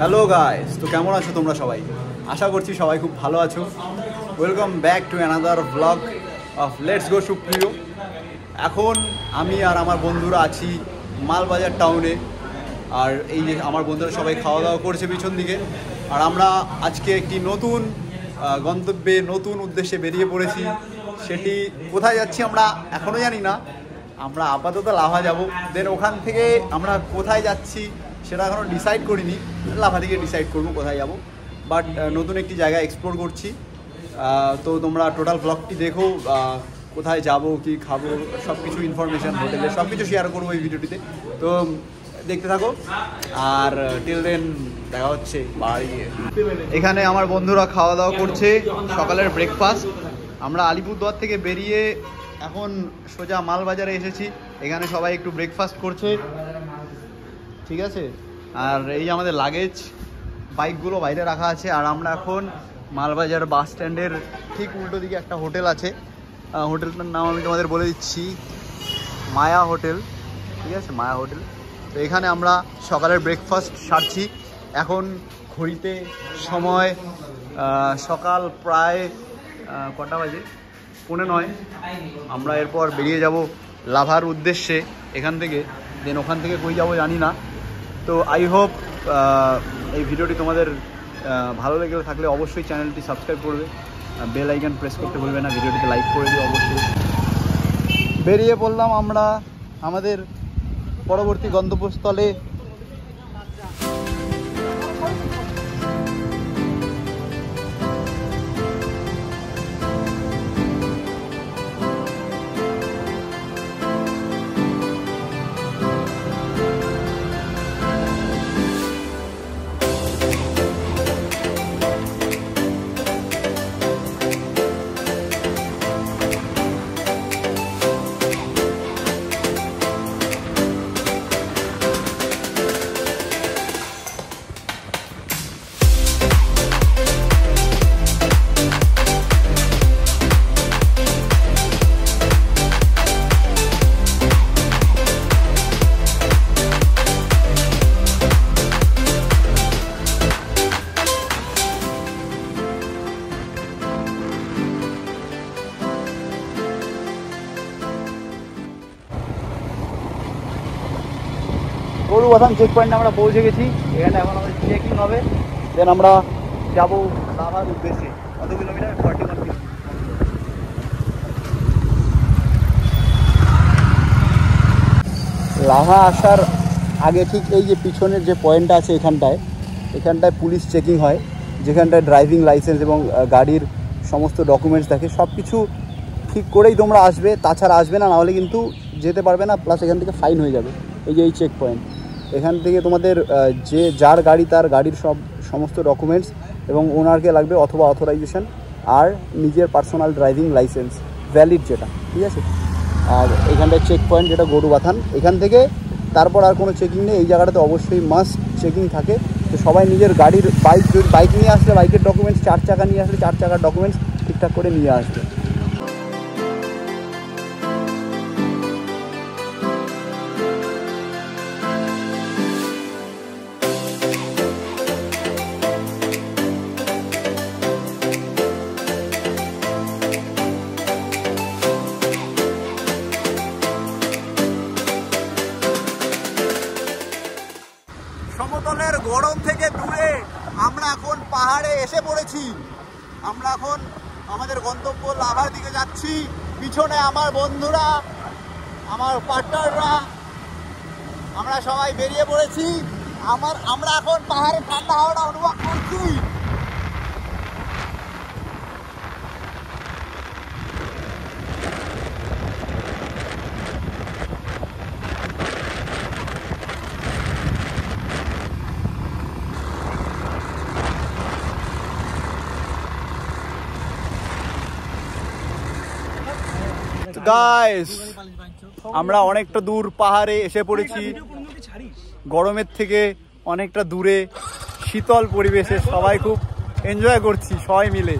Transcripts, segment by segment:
Hello guys, তো কেমন আছো তোমরা সবাই? আশা করছি সবাই খুব ভালো আছো। Welcome back to another blog of let's go সুপ্রিয়। এখন আমি আর আমার বন্ধুরা আছি মালবাজার টাউনে, আর এই যে আমার বন্ধুরা সবাই খাওয়া দাওয়া করছে পিছন দিকে। আর আমরা আজকে একটি নতুন গন্তব্যে নতুন উদ্দেশ্যে বেরিয়ে পড়েছি। সেটি কোথায় যাচ্ছি আমরা এখনও জানি না। আমরা আপাতত লাভা যাব, দেন ওখান থেকে আমরা কোথায় যাচ্ছি সেটা এখনও ডিসাইড করিনি। লাভা থেকে ডিসাইড করবো কোথায় যাব, বাট নতুন একটি জায়গা এক্সপ্লোর করছি। তো তোমরা টোটাল ব্লগটি দেখো, কোথায় যাব, কি খাবো, সব কিছু ইনফরমেশান, হোটেলে সব কিছু শেয়ার করবো এই ভিডিওটিতে। তো দেখতে থাকো, আর টিল দেন দেখা হচ্ছে বাড়ি গিয়ে। এখানে আমার বন্ধুরা খাওয়া দাওয়া করছে সকালের ব্রেকফাস্ট। আমরা আলিপুরদুয়ার থেকে বেরিয়ে এখন সোজা মালবাজারে এসেছি। এখানে সবাই একটু ব্রেকফাস্ট করছে, ঠিক আছে। আর এই আমাদের লাগেজ, বাইকগুলো বাইরে রাখা আছে। আর আমরা এখন মালবাজার বাস স্ট্যান্ডের ঠিক উল্টো দিকে একটা হোটেল আছে, হোটেলটার নাম আমি তোমাদের বলে দিচ্ছি, মায়া হোটেল, ঠিক আছে, মায়া হোটেল। তো এখানে আমরা সকালের ব্রেকফাস্ট সারছি। এখন ঘড়িতে সময় সকাল প্রায় কটা বাজে, 9:45। আমরা এরপর বেরিয়ে যাব লাভার উদ্দেশ্যে এখান থেকে, দেন ওখান থেকে কই যাব জানি না। তো আই হোপ এই ভিডিওটি তোমাদের ভালো লেগে থাকলে অবশ্যই চ্যানেলটি সাবস্ক্রাইব করবে, বেল আইকন প্রেস করতে ভুলবে না, ভিডিওটিতে লাইক করে দিও অবশ্যই। বেরিয়ে পড়লাম আমরা আমাদের পরবর্তী গন্তব্যস্থলে। গরুবাথান চেক পয়েন্টে আমরা পৌঁছে গেছি। এখানে এখন আমাদের চেকিং হবে, দেন আমরা যাবো লাভার উদ্দেশ্যে। কত কিলোমিটার? 41 কিলোমিটার। লাভা আসার আগে ঠিক এই যে পিছনের যে পয়েন্টটা আছে এখানটায় পুলিশ চেকিং হয়, যেখানটায় ড্রাইভিং লাইসেন্স এবং গাড়ির সমস্ত ডকুমেন্টস থাকে। সব কিছু ঠিক করেই তোমরা আসবে, তাছাড়া আসবে না, নাহলে কিন্তু যেতে পারবে না, প্লাস এখান থেকে ফাইন হয়ে যাবে। এই যে এই চেক পয়েন্ট, এখান থেকে তোমাদের যার গাড়ি তার গাড়ির সমস্ত ডকুমেন্টস এবং ওনারকে লাগবে অথবা অথরাইজেশন, আর নিজের পার্সোনাল ড্রাইভিং লাইসেন্স ভ্যালিড যেটা, ঠিক আছে। আর এখানটায় চেক পয়েন্ট যেটা গরুবাথান, এখান থেকে তারপর আর কোনো চেকিং নেই। এই জায়গাটাতে অবশ্যই মাস্ট চেকিং থাকে। তো সবাই নিজের গাড়ির বাইক নিয়ে আসলে বাইকের ডকুমেন্টস, 4 চাকা নিয়ে আসলে 4 চাকার ডকুমেন্টস ঠিকঠাক করে নিয়ে আসবে। সমতলের গরম থেকে দূরে আমরা এখন পাহাড়ে এসে পড়েছি। আমরা এখন আমাদের গন্তব্য লাভার দিকে যাচ্ছি। পিছনে আমার বন্ধুরা, আমার পার্টনাররা, আমরা সবাই বেরিয়ে পড়েছি। আমরা এখন পাহাড়ে ঠান্ডা হাওয়াটা অনুভব করছি। গাইস, আমরা অনেকটা দূর পাহাড়ে এসে পড়েছি। গরমের থেকে অনেকটা দূরে শীতল পরিবেশে সবাই খুব এনজয় করছি সবাই মিলে।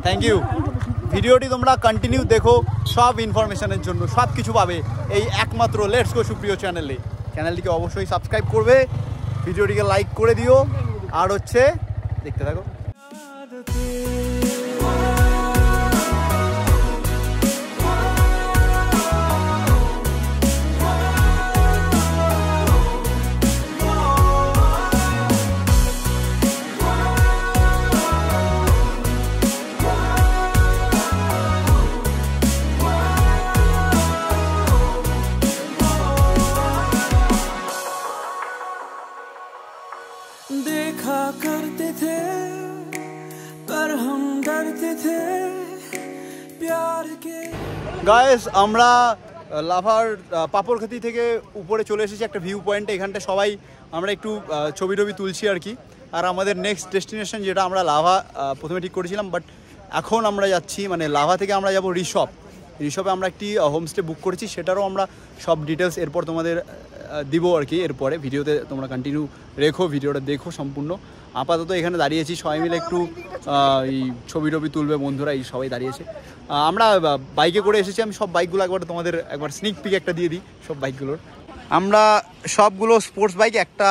Thank you. ভিডিওটি তোমরা কন্টিনিউ দেখো, সব ইনফরমেশনের জন্য সব কিছু পাবে এই একমাত্র লেটস গো সুপ্রিয় চ্যানেলে। চ্যানেলটিকে অবশ্যই সাবস্ক্রাইব করবে, ভিডিওটিকে লাইক করে দিও, আর হচ্ছে দেখতে থাকো। देखा करते थे पर हम डरते थे प्यार के। গাইস আমরা লাভার পাপড়খাতি থেকে উপরে চলে এসেছি একটা ভিউ পয়েন্টে। এখানটা সবাই আমরা একটু ছবি টবি তুলছি আর কি। আর আমাদের নেক্সট ডেস্টিনেশন যেটা আমরা লাভা প্রথমে ঠিক করেছিলাম, বাট এখন আমরা যাচ্ছি মানে লাভা থেকে আমরা যাব ঋষভে আমরা একটি হোমস্টে বুক করেছি, সেটারও আমরা সব ডিটেলস এরপর তোমাদের দিব আর কি। এরপরে ভিডিওতে তোমরা কন্টিনিউ রেখো, ভিডিওটা দেখো সম্পূর্ণ। আপাতত এখানে দাঁড়িয়েছি সবাই মিলে একটু এই ছবি টবি তুলবে, বন্ধুরা এই সবাই দাঁড়িয়েছে। আমরা বাইকে করে এসেছি, আমি সব বাইকগুলো একবার স্নিক পিক একটা দিয়ে দিই সব বাইকগুলোর। আমরা সবগুলো স্পোর্টস বাইক, একটা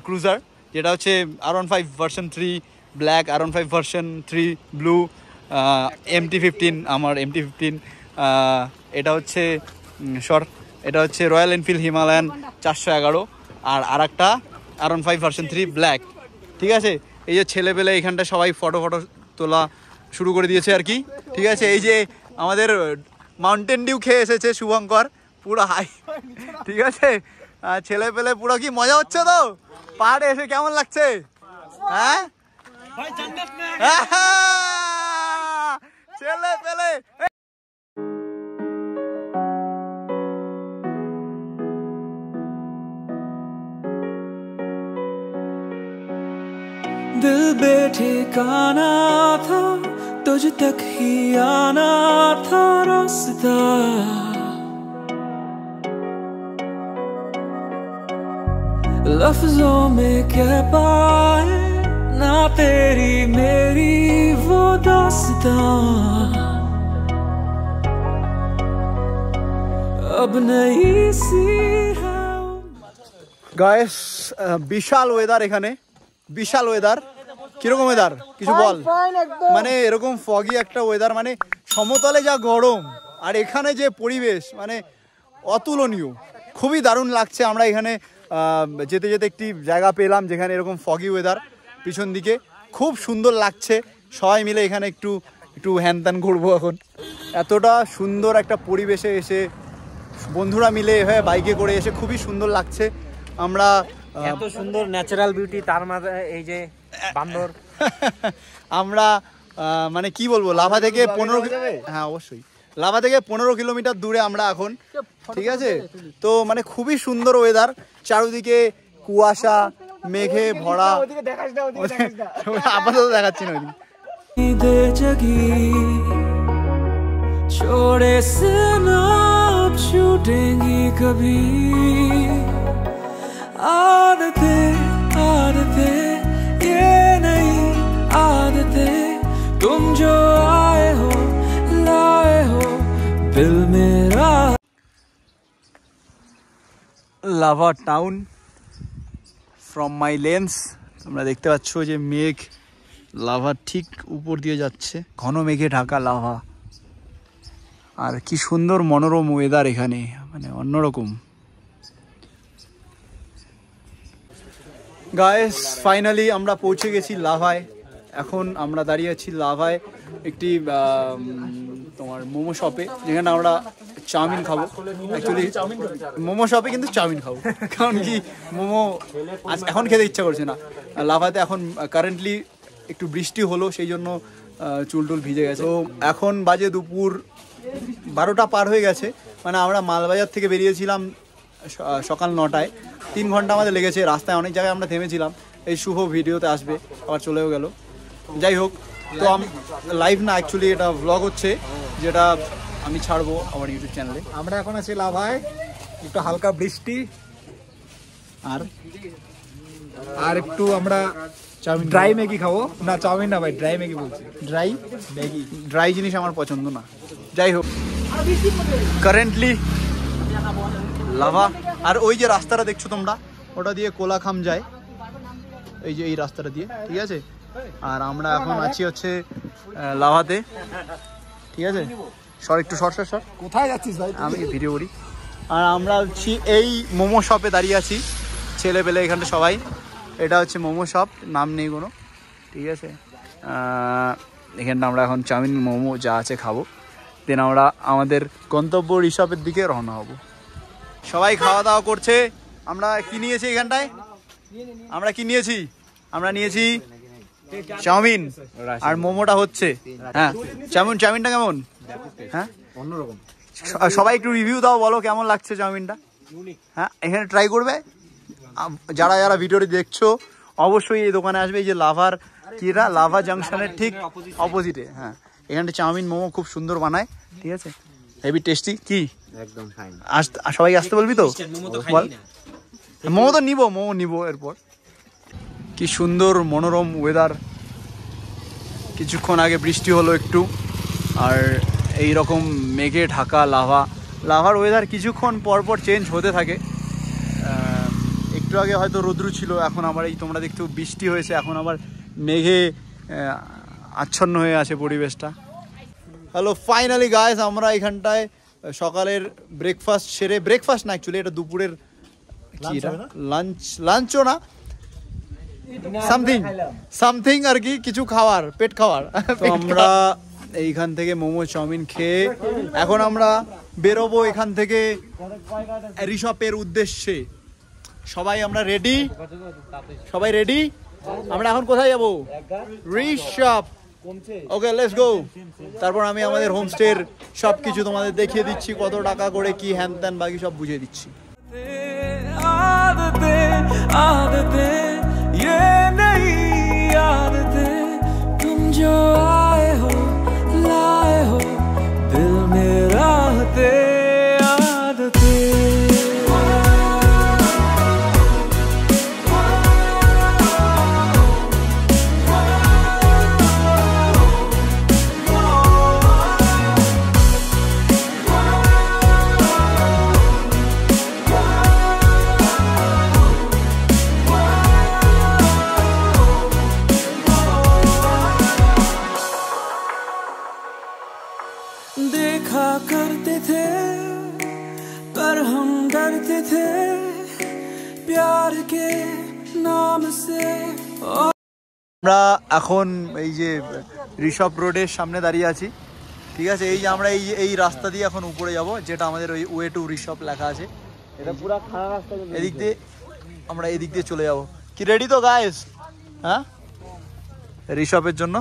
ক্রুজার যেটা হচ্ছে R15 version 3 black, R15 version 3 blue, MT-15 আমার MT-15, এটা হচ্ছে এটা হচ্ছে রয়্যাল এনফিল্ড হিমালয়ান 411, আর একটা R15 ভার্সন 3 ব্ল্যাক। ঠিক আছে, এই যে ছেলেপেলে এখানটা সবাই ফটো তোলা শুরু করে দিয়েছে আর কি। ঠিক আছে, এই যে আমাদের মাউন্টেন ডিউ খেয়ে এসেছে শুভঙ্কর, পুরো হাই। ঠিক আছে, ছেলেপেলে পুরো কি মজা হচ্ছে তো পাহাড়ে এসে, কেমন লাগছে? হ্যাঁ ছেলেপেলে दिल बेठिकाना था, तुझ तक ही आना था रास्ता। लफ्जों में कह पाए ना तेरी मेरी वो दास्तां, अब नहीं सी है। গাইস বিশাল ওয়েদার এখানে, বিশাল ওয়েদার। কিরকম ওয়েদার কিছু বল? মানে এরকম ফগি একটা ওয়েদার, মানে সমতলে যা গরম আর এখানে যে পরিবেশ মানে অতুলনীয়, খুবই দারুণ লাগছে। আমরা এখানে যেতে যেতে একটি জায়গা পেলাম যেখানে এরকম ফগি ওয়েদার, পিছন দিকে খুব সুন্দর লাগছে। সবাই মিলে এখানে একটু হ্যানত্যান করবো এখন। এতটা সুন্দর একটা পরিবেশে এসে বন্ধুরা মিলে হয়ে বাইকে করে এসে খুবই সুন্দর লাগছে। আমরা এত সুন্দর ন্যাচারাল বিউটি, তার মাঝে এই যে বান্দর। আমরা মানে কি বলবো, লাভা থেকে 15, হ্যাঁ অবশ্যই লাভা থেকে 15 কিলোমিটার দূরে আমরা এখন। ঠিক আছে, তো মানে খুবই সুন্দর ওয়েদার, চারিদিকে কুয়াশা মেঘে ভরা। আপাতত দেখাচ্ছি না छोड़े से ना छूटेंगी कभी आदतें ये नहीं आदतें, तुम जो आए हो लाए हो दिल मेरा। Lava town from my lens. তোমরা দেখতে পাচ্ছ যে মেঘ লাভার ঠিক উপর দিয়ে যাচ্ছে, ঘন মেঘে ঢাকা লাভা। আর কি সুন্দর মনোরম ওয়েদার এখানে, মানে অন্যরকম। গাইস ফাইনালি আমরা পৌঁছে গেছি লাভায়। এখন আমরা দাঁড়িয়ে আছি লাভায় একটি তোমার মোমো শপে, যেখানে আমরা চাউমিন খাবো। অ্যাকচুয়ালি মোমো শপে কিন্তু চাউমিন খাবো, কারণ কি মোমো এখন খেতে ইচ্ছা করছে না। লাভাতে এখন কারেন্টলি একটু বৃষ্টি হলো, সেই জন্য চুল টুল ভিজে গেছে। তো এখন বাজে দুপুর 12টা পার হয়ে গেছে। মানে আমরা মালবাজার থেকে বেরিয়েছিলাম সকাল 9টায়, 3 ঘন্টা আমাদের লেগেছে। রাস্তায় অনেক জায়গায় আমরা থেমেছিলাম। এই শুভ ভিডিওতে আসবে, আবার চলেও গেল। যাই হোক, তো আমি লাইভ না, অ্যাকচুয়ালি এটা ভ্লগ হচ্ছে, যেটা আমি ছাড়বো আমার ইউটিউব চ্যানেলে। আমরা এখন আছি লাভায়, একটু হালকা বৃষ্টি, আর একটু আমরা চাউমিন ড্রাই ম্যাগি খাবো। না চাউমিন না ভাই, ড্রাই ম্যাগি বলছি। ড্রাই ম্যাগি, ড্রাই জিনিস আমার পছন্দ না। যাই হোক, কারেন্টলি লাভা। আর ওই যে রাস্তাটা দেখছো তোমরা, ওটা দিয়ে কোলাখাম যায়, এই যে এই রাস্তাটা দিয়ে, ঠিক আছে। আর আমরা এখন আছি হচ্ছে লাভাতে, ঠিক আছে। সর একটু সর। কোথায় যাচ্ছিস ভাই? আমি ভিডিও করি। আর আমরা হচ্ছি এই মোমো শপে দাঁড়িয়ে আছি, ছেলে পেলে এখানটা সবাই। এটা হচ্ছে মোমো শপ, নাম নেই কোনো, ঠিক আছে। এখানটা আমরা এখন চাউমিন মোমো যা আছে খাবো, দেন আমরা আমাদের গন্তব্য রিসপের দিকে রওনা হব। সবাই খাওয়া দাওয়া করছে। আমরা কি নিয়েছি এখানটায়? আমরা নিয়েছি চাউমিন, আর মোমোটা হচ্ছে, হ্যাঁ চাউমিনটা কেমন? হ্যাঁ অন্যরকম। সবাই একটু রিভিউ দাও, বলো কেমন লাগছে চাউমিনটা। হ্যাঁ এখানে ট্রাই করবে যারা ভিডিওটি দেখছো, অবশ্যই এই দোকানে আসবে। এই যে লাভার কিরা লাভা জাংশনের ঠিক অপোজিটে। হ্যাঁ এখানটা চাউমিন মোমো খুব সুন্দর বানায়, ঠিক আছে, হেভি টেস্টি। কি একদম ফাইন। সবাই আসতে বলবি তো? মোমো তো নিব এরপর। কি সুন্দর মনোরম ওয়েদার, কিছুক্ষণ আগে বৃষ্টি হলো একটু, আর এই রকম মেঘে ঢাকা লাভার ওয়েদার কিছুক্ষণ পর চেঞ্জ হতে থাকে। একটু আগে হয়তো রোদ্রু ছিল, এখন আবার এই তোমরা দেখতে বৃষ্টি হয়েছে, এখন আবার মেঘে আচ্ছন্ন হয়ে আছে পরিবেশটা। হ্যালো, ফাইনালি গাইস আমরা এখানটায় সকালের ব্রেকফাস্ট সেরে, ব্রেকফাস্ট না অ্যাকচুয়ালি এটা দুপুরের কি, এটা লাঞ্চও না, সামথিং আর কি, কিছু খাওয়ার, পেট খাওয়ার। তো আমরা এইখান থেকে মোমো চাউমিন খেয়ে এখন আমরা বেরোবো এখান থেকে রিসপের উদ্দেশ্যে। সবাই রেডি? আমরা এখন কোথায় যাবো? রিসপ। ওকে, লেটস গো। তারপর আমি আমাদের হোমস্টের সবকিছু তোমাদের দেখিয়ে দিচ্ছি, কত টাকা করে কি হ্যান ত্যান বাকি সব বুঝিয়ে দিচ্ছি। आदतें ये नहीं आदतें, तुम जो आए हो लाए हो दिल में राहतें आदतें। देखा करते थे पर हम डरते थे प्यार के नाम से। আমরা এখন এই যে রিসপ রোডের সামনে দাঁড়িয়ে আছি, ঠিক আছে। এই যে আমরা এই রাস্তা দিয়ে এখন উপরে যাব, যেটা আমাদের ওই ওয়ে টু রিসপ লেখা আছে। এটা পুরো খারাপ রাস্তা, এদিক দিয়ে আমরা এদিক দিয়ে চলে যাব। কি রেডি তো গাইস? হ্যাঁ রিসপের জন্য।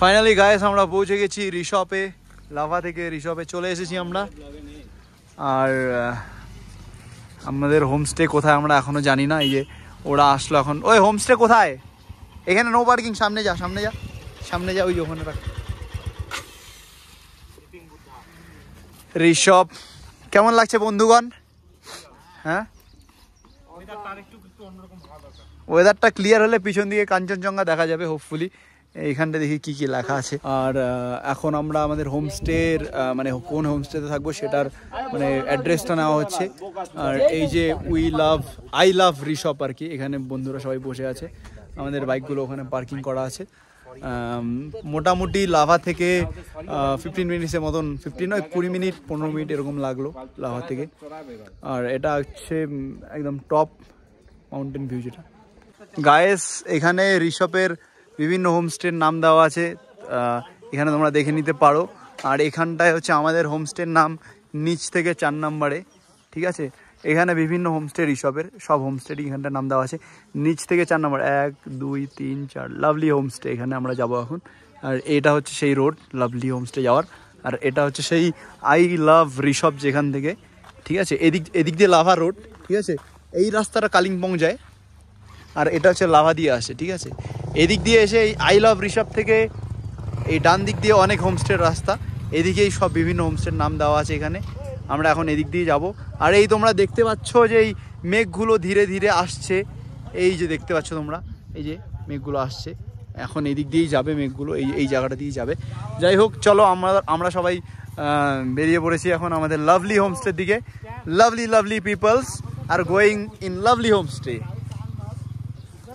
ফাইনালি গাইস আমরা পৌঁছে গেছি রিসপে, লাভা থেকে রিসপে চলে এসেছি আমরা। আর আমাদের হোমস্টে কোথায় আমরা এখনো জানি না। এই যে ওরা আসলো এখন। ওই হোমস্টে কোথায়? এখানে নো পার্কিং, সামনে যা ওই ওখানে রাখ। রিসপ কেমন লাগছে বন্ধুগণ? হ্যাঁ ওয়েদারটা ক্লিয়ার হলে পিছন দিকে কাঞ্চনজঙ্ঘা দেখা যাবে হোপফুলি। এইখানটা দেখি কি লেখা আছে। আর এখন আমরা আমাদের হোমস্টের মানে কোন হোমস্টেতে থাকবো সেটার মানে অ্যাড্রেসটা নেওয়া হচ্ছে। আর এই যে আই লাভ রিসপ আর কি, এখানে বন্ধুরা সবাই বসে আছে, আমাদের বাইকগুলো ওখানে পার্কিং করা আছে। মোটামুটি লাভা থেকে 15 মিনিটের মতন, 15 নয় 20 মিনিট 15 মিনিট এরকম লাগলো লাভা থেকে। আর এটা হচ্ছে একদম টপ মাউন্টেন ভিউ যেটা। গায়েস এখানে রিসপের বিভিন্ন হোমস্টের নাম দেওয়া আছে, এখানে তোমরা দেখে নিতে পারো। আর এখানটায় হচ্ছে আমাদের হোমস্টের নাম নিচ থেকে 4 নম্বরে, ঠিক আছে। এখানে বিভিন্ন হোমস্টে রিসপের সব হোমস্টেরই এখানটার নাম দেওয়া আছে। নিচ থেকে 4 নম্বর, 1 2 3 4 লাভলি হোমস্টে, এখানে আমরা যাবো এখন। আর এটা হচ্ছে সেই রোড লাভলি হোমস্টে যাওয়ার। আর এটা হচ্ছে সেই আই লাভ রিসপ যেখান থেকে, ঠিক আছে। এদিক দিয়ে লাভা রোড, ঠিক আছে। এই রাস্তাটা কালিম্পং যায়, আর এটা হচ্ছে লাভা দিয়ে আসে, ঠিক আছে। এদিক দিয়ে এসে এই আই লাভ রিসপ থেকে এই ডান দিক দিয়ে অনেক হোমস্টের রাস্তা, এদিকেই সব বিভিন্ন হোমস্টের নাম দেওয়া আছে এখানে। আমরা এখন এদিক দিয়ে যাব। আর এই তোমরা দেখতে পাচ্ছ যে এই মেঘগুলো ধীরে ধীরে আসছে, এই যে দেখতে পাচ্ছ তোমরা, এই যে মেঘগুলো আসছে, এখন এই দিক দিয়েই যাবে মেঘগুলো, এই জায়গাটা দিয়েই যাবে। যাই হোক, চলো আমরা সবাই বেরিয়ে পড়েছি এখন আমাদের লাভলি হোমস্টের দিকে। Lovely people's are going in lovely homestay.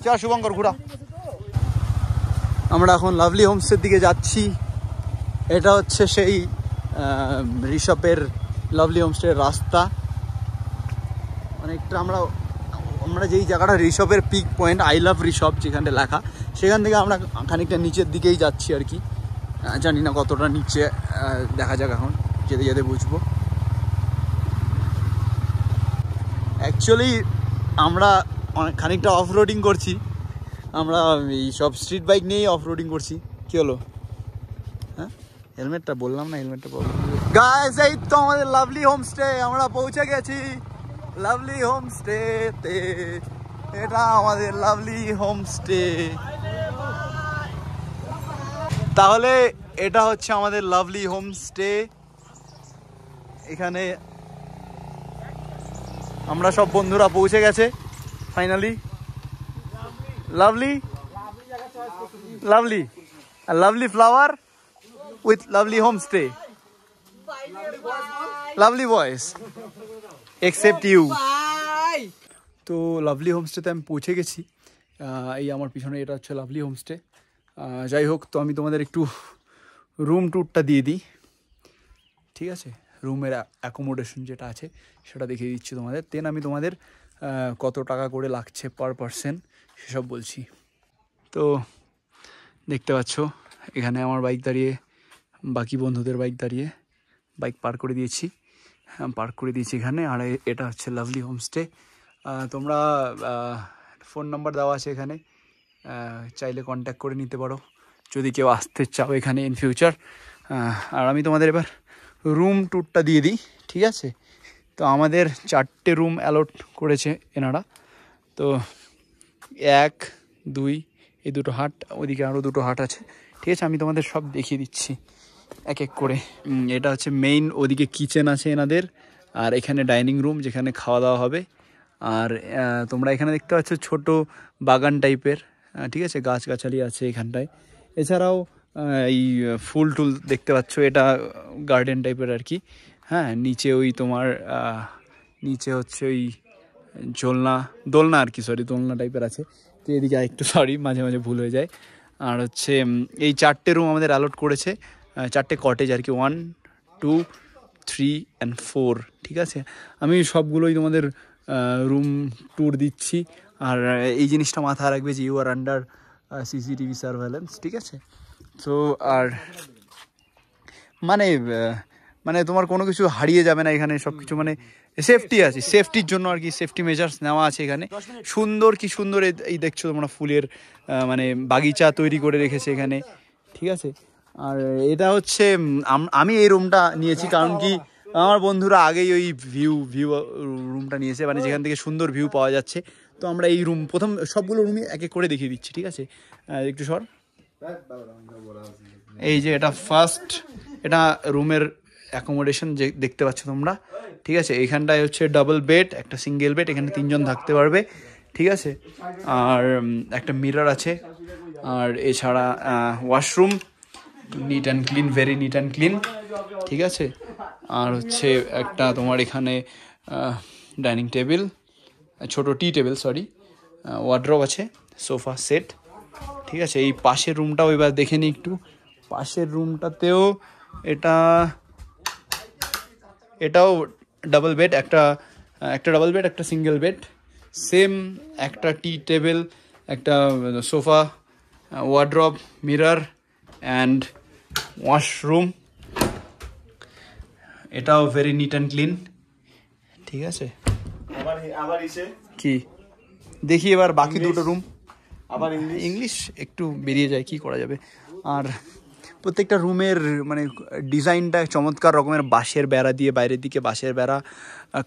চল শুভঙ্কর ঘোরা। আমরা এখন লাভলি হোমস্টের দিকে যাচ্ছি। এটা হচ্ছে সেই ঋষভের লাভলি হোমস্টের রাস্তা। অনেকটা আমরা যেই জায়গাটা ঋষভের peak point, I love Rishabh যেখানটা লেখা, সেখান থেকে আমরা খানিকটা নিচের দিকেই যাচ্ছি আর কি। জানি না কতটা নিচে, দেখা যাক, এখন যেতে যেতে বুঝবো। অ্যাকচুয়ালি আমরা অনেক খানিকটা অফ রোডিং করছি, আমরা এই সব স্ট্রিট বাইক নিয়েই অফ রোডিং করছি। কী হলো? হ্যাঁ, হেলমেটটা বললাম না, হেলমেটটা প্রবলেম। গাইস, এই তো আমাদের লাভলি হোমস্টে, আমরা পৌঁছে গেছি লাভলি হোমস্টেতে। এটা আমাদের লাভলি হোমস্টে। তাহলে এটা হচ্ছে আমাদের লাভলি হোমস্টে। এখানে আমরা সব বন্ধুরা পৌঁছে গেছে finally. Lovely flower with lovely homestay. Lovely বয়েস এক্সেপ্ট ইউ। তো লাভলি হোমস্টেতে আমি পৌঁছে গেছি। এই আমার পিছনে এটা হচ্ছে লাভলি হোমস্টে। যাই হোক, তো আমি তোমাদের একটু রুম ট্যুরটা দিয়ে দিই, ঠিক আছে? রুমের অ্যাকোমোডেশন যেটা আছে সেটা দেখিয়ে দিচ্ছি তোমাদের। দেন আমি তোমাদের কত টাকা করে লাগছে পার পারসন সেসব বলছি। তো দেখতে পাচ্ছ এখানে আমার বাইক দাঁড়িয়ে, বাকি বন্ধুদের বাইক দাঁড়িয়ে, বাইক পার্ক করে দিয়েছি এখানে। আর এটা হচ্ছে লাভলি হোমস্টে। তোমরা ফোন নাম্বার দেওয়া আছে এখানে, চাইলে কন্ট্যাক্ট করে নিতে পারো যদি কেউ আসতে চাও এখানে ইন ফিউচার। আর আমি তোমাদের এবার রুম ট্যুরটা দিয়ে দিই, ঠিক আছে? তো আমাদের 4টে রুম অ্যালট করেছে এনারা। তো 1, 2, এই দুটো হাট, ওইদিকে আরও দুটো হাট আছে, ঠিক আছে? আমি তোমাদের সব দেখিয়ে দিচ্ছি এক এক করে। এটা হচ্ছে মেইন, ওদিকে কিচেন আছে এনাদের, আর এখানে ডাইনিং রুম যেখানে খাওয়া দাওয়া হবে। আর তোমরা এখানে দেখতে পাচ্ছ ছোট বাগান টাইপের, ঠিক আছে? গাছগাছালি আছে এখানটায়। এছাড়াও এই ফুল টুল দেখতে পাচ্ছ, এটা গার্ডেন টাইপের আর কি। হ্যাঁ, নিচে ওই তোমার নিচে হচ্ছে ওই দোলনা আর কি, দোলনা টাইপের আছে। তো এদিকে একটু মাঝে মাঝে ভুল হয়ে যায়। আর হচ্ছে এই 4টে রুম আমাদের অ্যালট করেছে, 4টে কটেজ আর কি, 1, 2, 3 and 4, ঠিক আছে? আমি সবগুলোই তোমাদের রুম ট্যুর দিচ্ছি। আর এই জিনিসটা মাথায় রাখবে যে you are under CCTV surveillance, ঠিক আছে? তো আর মানে তোমার কোনো কিছু হারিয়ে যাবে না এখানে, সব কিছু মানে সেফটি আছে, সেফটির জন্য আর কি সেফটি মেজার্স নেওয়া আছে এখানে। কি সুন্দর এই দেখছো তোমরা ফুলের মানে বাগিচা তৈরি করে রেখেছে এখানে, ঠিক আছে? আর এটা হচ্ছে আমি এই রুমটা নিয়েছি কারণ কি আমার বন্ধুরা আগেই ওই ভিউ রুমটা নিয়েছে, মানে যেখান থেকে সুন্দর ভিউ পাওয়া যাচ্ছে। তো আমরা এই রুম প্রথম সবগুলো রুমই এক এক করে দেখিয়ে দিচ্ছি, ঠিক আছে? একটু সর। এই যে এটা ফার্স্ট, এটা রুমের অ্যাকোমোডেশন যে দেখতে পাচ্ছ তোমরা, ঠিক আছে? এখানটায় হচ্ছে ডাবল বেড, একটা সিঙ্গেল বেড, এখানে 3 জন থাকতে পারবে, ঠিক আছে? আর একটা মিরর আছে। আর এছাড়া washroom, neat and clean, very neat and clean, ঠিক আছে? আর হচ্ছে একটা তোমার এখানে ডাইনিং টেবিল, ছোট টি টেবিল, ওয়ার্ড্রপ আছে, সোফা সেট, ঠিক আছে? এই পাশের রুমটাও এবার দেখে নিই একটু। পাশের রুমটাতেও এটাও ডাবল বেড, একটা ডাবল বেড, একটা সিঙ্গেল বেড, সেম একটা টি টেবিল, একটা sofa, wardrobe, mirror and washroom. এটাও ভেরি নিট অ্যান্ড ক্লিন, ঠিক আছে? কি দেখি এবার বাকি দুটো রুম। আবার ইংলিশ একটু বেরিয়ে যায়, কি করা যাবে। আর প্রত্যেকটা রুমের মানে ডিজাইনটা চমৎকার রকমের, বাঁশের বেড়া দিয়ে, বাইরের দিকে বাঁশের বেড়া,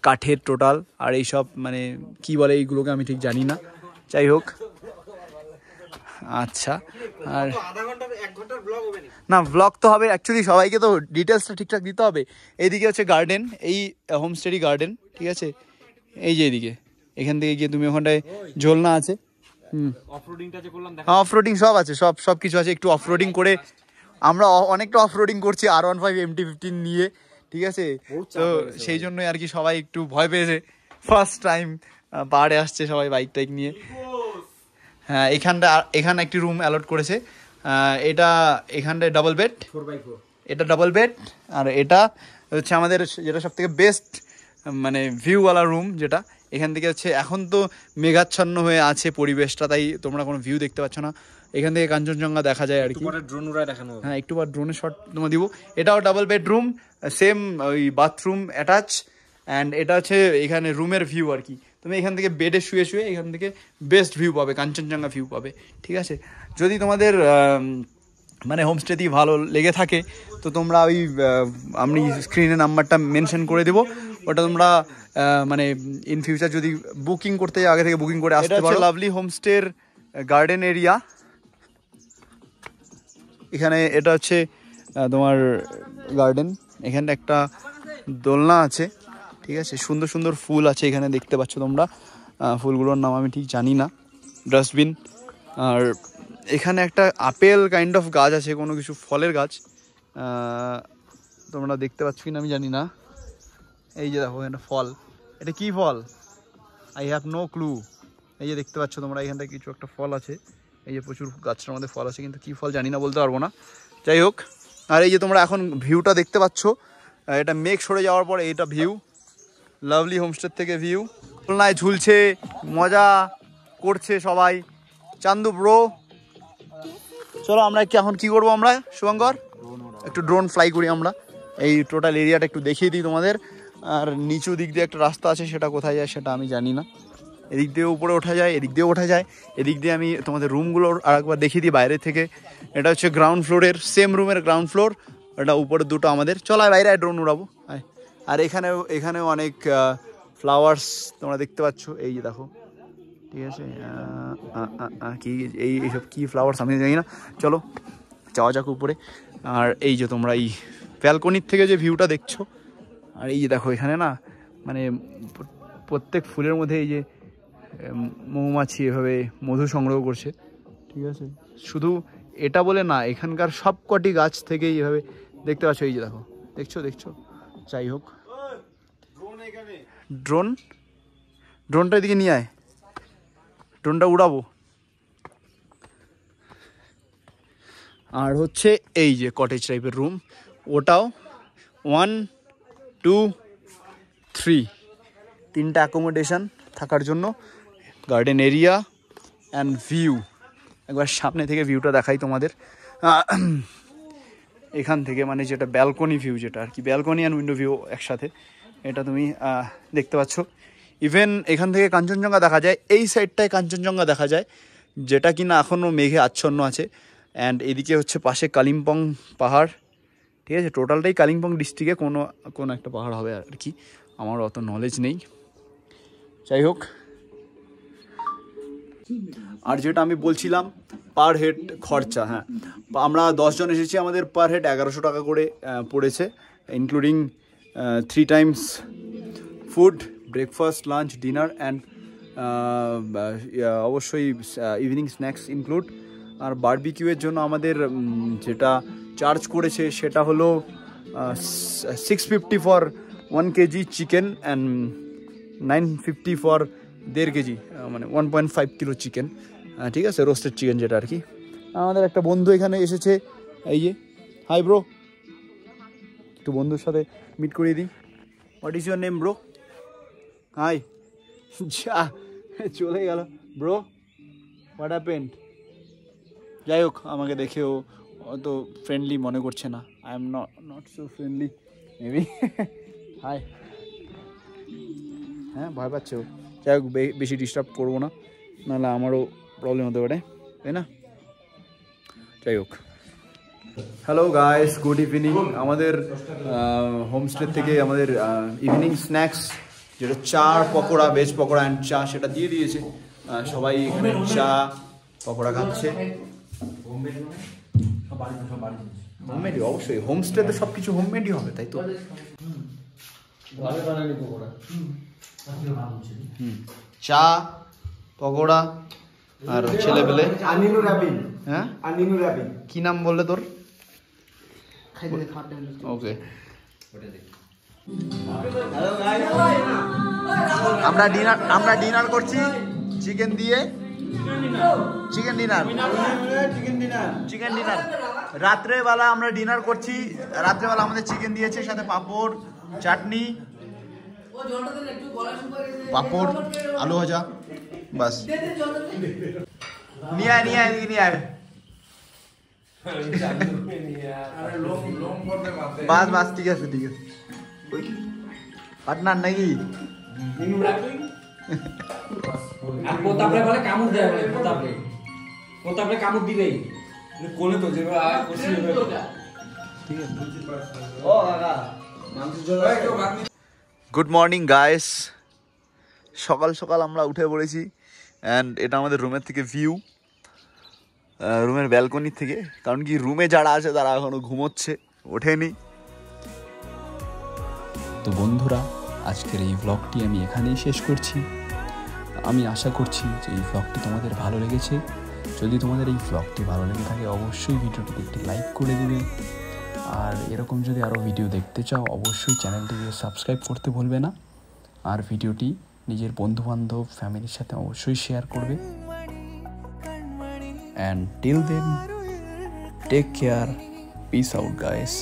কাঠের টোটাল। আর এইসব মানে কি বলে এইগুলোকে আমি ঠিক জানি না, যাই হোক। আচ্ছা, আর না ব্লগ তো হবে অ্যাকচুয়ালি, সবাইকে তো ডিটেলসটা ঠিকঠাক দিতে হবে। এইদিকে হচ্ছে গার্ডেন, এই হোমস্টেরই গার্ডেন, ঠিক আছে? এই যে এইদিকে এখান থেকে গিয়ে তুমি ওখানটায় ঝোলনা আছে, অফরোডিংটা যে করলাম হ্যাঁ অফরোডিং সব আছে, সব কিছু আছে। একটু অফরোডিং করে আমরা অনেকটা অফরোডিং করছি R15 MT-15 নিয়ে, ঠিক আছে? তো সেই জন্যই আর কি সবাই একটু ভয় পেয়েছে, ফার্স্ট টাইম পাহাড়ে আসছে সবাই বাইক টাইক নিয়ে। হ্যাঁ এখানে একটি রুম অ্যালট করেছে, এটা এখানটায় ডাবল বেড, 4x4, এটা ডাবল বেড। আর এটা হচ্ছে আমাদের যেটা সব থেকে বেস্ট মানে ভিউওয়ালা রুম, যেটা এখান থেকে হচ্ছে এখন তো মেঘাচ্ছন্ন হয়ে আছে পরিবেশটা, তাই তোমরা কোনো ভিউ দেখতে পাচ্ছ না, এখান থেকে কাঞ্চনজঙ্ঘা দেখা যায় আর কি। ড্রোন উড়ায় দেখানো হবে। হ্যাঁ একটু বার ড্রোনের শট তোমার দিব। এটাও ডাবল বেডরুম, সেম ওই বাথরুম অ্যাটাচ, অ্যান্ড এটা হচ্ছে এখানে রুমের ভিউ আর কি। তুমি এখান থেকে বেডে শুয়ে শুয়ে এখান থেকে বেস্ট ভিউ পাবে, কাঞ্চনজঙ্ঘা ভিউ পাবে, ঠিক আছে? যদি তোমাদের মানে হোমস্টেটি ভালো লেগে থাকে তো তোমরা ওই আমি স্ক্রিনে নাম্বারটা মেনশন করে দেবো, ওটা তোমরা মানে ইন ফিউচার যদি বুকিং করতে আগে থেকে বুকিং করে আসতে পারো। লাভলি হোমস্টের গার্ডেন এরিয়া, এখানে এটা হচ্ছে তোমার গার্ডেন, এখানে একটা দোলনা আছে, ঠিক আছে? সুন্দর সুন্দর ফুল আছে এখানে দেখতে পাচ্ছ তোমরা, ফুলগুলোর নাম আমি ঠিক জানি না। ডাস্টবিন, আর এখানে একটা আপেল কাইন্ড অফ গাছ আছে, কোনো কিছু ফলের গাছ, তোমরা দেখতে পাচ্ছ কিনা আমি জানি না। এই যে দেখো এখানে ফল, এটা কি ফল আই হ্যাভ নো ক্লু। এই যে দেখতে পাচ্ছ তোমরা এখানটা কিছু একটা ফল আছে, এই যে প্রচুর গাছটার মধ্যে ফল আছে, কিন্তু কী ফল জানি না, বলতে পারবো না। যাই হোক, আর এই যে তোমরা এখন ভিউটা দেখতে পাচ্ছ, এটা মেঘ সরে যাওয়ার পরে এইটা ভিউ, লাভলি হোমস্টের থেকে ভিউ। দোলনায় ঝুলছে, মজা করছে সবাই। চান্দু ব্রো, চলো আমরা এখন কি করবো, আমরা শুভঙ্কর একটু ড্রোন ফ্লাই করি আমরা, এই টোটাল এরিয়াটা একটু দেখিয়ে দিই তোমাদের। আর নিচু দিক দিয়ে একটা রাস্তা আছে, সেটা কোথায় যায় সেটা আমি জানি না। এদিক দিয়ে উপরে ওঠা যায়, এদিক দিয়ে ওঠা যায়, এদিক দিয়ে আমি তোমাদের রুমগুলো আরেকবার দেখিয়ে দিই বাইরে থেকে। এটা হচ্ছে গ্রাউন্ড ফ্লোরের, সেম রুমের গ্রাউন্ড ফ্লোর, এটা উপরে দুটো আমাদের। চলো বাইরে ড্রোন উড়াবো। আর এখানেও অনেক ফ্লাওয়ার্স তোমরা দেখতে পাচ্ছ, এই যে দেখো, ঠিক আছে? কি এইসব কি ফ্লাওয়ার্স আমি জানি না, চলো যাওয়া যাক উপরে। আর এই যে তোমরা এই ব্যালকনির থেকে যে ভিউটা দেখছো, আর এই যে দেখো এখানে না মানে প্রত্যেক ফুলের মধ্যে এই যে মৌমাছি এভাবে মধু সংগ্রহ করছে, ঠিক আছে? শুধু এটা বলে না, এখানকার সব কটি গাছ থেকেই এভাবে দেখতে পাচ্ছ, এই যে দেখো, দেখছো। যাই হোক, ড্রোনটা এদিকে নিয়ে আয়, ড্রোনটা উড়াবো। আর হচ্ছে এই যে কটেজ টাইপের রুম, ওটাও 1, 2, 3 তিনটা অ্যাকোমোডেশন থাকার জন্য, গার্ডেন এরিয়া অ্যান্ড ভিউ। একবার সামনে থেকে ভিউটা দেখাই তোমাদের, এখান থেকে মানে যেটা ব্যালকনি ভিউ, যেটা আর কি ব্যালকনি অ্যান্ড উইন্ডো ভিউ একসাথে, এটা তুমি দেখতে পাচ্ছ। ইভেন এখান থেকে কাঞ্চনজঙ্ঘা দেখা যায়, এই সাইডটায় কাঞ্চনজঙ্ঘা দেখা যায়, যেটা কিনা এখনও মেঘে আচ্ছন্ন আছে। অ্যান্ড এদিকে হচ্ছে পাশে কালিম্পং পাহাড়, ঠিক আছে? টোটালটাই কালিম্পং ডিস্ট্রিক্টে কোনো একটা পাহাড় হবে আর কি, আমার অত নলেজ নেই। যাই হোক, আর যেটা আমি বলছিলাম পার হেড খরচা, হ্যাঁ আমরা 10 জন এসেছি, আমাদের পার হেড 1100 টাকা করে পড়েছে, including 3 Times food, breakfast, lunch, dinner and অবশ্যই ইভিনিং স্ন্যাক্স ইনক্লুড। আর বারবিকিউয়ের জন্য আমাদের যেটা চার্জ করেছে সেটা হলো 650 for 1 KG chicken and 950 for 1.5 KG, মানে 1.5 কিলো চিকেন, ঠিক আছে? রোস্টেড চিকেন যেটা আর কি। আমাদের একটা বন্ধু এখানে এসেছে, এই যে, হাই ব্রো, একটু বন্ধুর সাথে মিট করিয়ে দিই। What is your name bro? Hi, যা চলে গেল ব্রো, হোয়াট হ্যাপেন্ড? যাই হোক, আমাকে দেখেও অত ফ্রেন্ডলি মনে করছে না, I am not so friendly maybe. Hi, হ্যাঁ ভয় পাচ্ছে ও। যাই হোক, বেশি ডিস্টার্ব করবো না, নাহলে আমারও প্রবলেম হতে পারে, তাই না? যাই হোক, হ্যালো গাইস, গুড ইভিনিং। আমাদের হোমস্টে থেকে আমাদের ইভিনিং স্ন্যাক্স যেটা চা, পকোড়া, ভেজ পকোড়া অ্যান্ড চা, সেটা দিয়ে দিয়েছে। সবাই এখানে চা পকোড়া খাচ্ছে। হোমমেডই, অবশ্যই হোমস্টেতে সব কিছু হোমমেডই হবে, তাই তো? চা, পকোড়া আর ছেলে পেলে। আনিনু রাবিন, হ্যাঁ, আনিনু রাবিন। কি নাম বললে তোর? ওকে, আমরা ডিনার করছি চিকেন দিয়ে। চিকেন ডিনার রাত্রেবেলা আমরা ডিনার করছি। রাত্রেবেলা আমাদের চিকেন দিয়েছে, সাথে পাঁপড়, চাটনি, পাঁপড়, আলু ভাজা, বাস। নিয়ে আয় এদিকে নিয়ে আয়। বাস ঠিক আছে পার্টনার নাকি? আর প্রতাপরে বলে কামড় দেয়, বলে প্রতাপরে কামড় দিবেই কোলে তো যেভাবে আয় করছি ঠিক আছে। ও কাকা গুড মর্নিং গাইস, সকাল সকাল আমরা উঠে পড়েছি অ্যান্ড এটা আমাদের রুমের থেকে ভিউ, রুমের ব্যালকনি থেকে। কারণ কি রুমে যারা আছে তারা এখনো ঘুমোচ্ছে, ওঠেনি। তো বন্ধুরা, আজকের এই ব্লগটি আমি এখানেই শেষ করছি। আমি আশা করছি যে এই ব্লগটি তোমাদের ভালো লেগেছে। যদি তোমাদের এই ব্লগটি ভালো লেগে থাকে অবশ্যই ভিডিওটিতে একটি লাইক করে দেবে। আর এরকম যদি আরও ভিডিও দেখতে চাও অবশ্যই চ্যানেলটিকে সাবস্ক্রাইব করতে ভুলবে না। আর ভিডিওটি নিজের বন্ধুবান্ধব ফ্যামিলির সাথে অবশ্যই শেয়ার করবে। And till then, take care, peace out guys.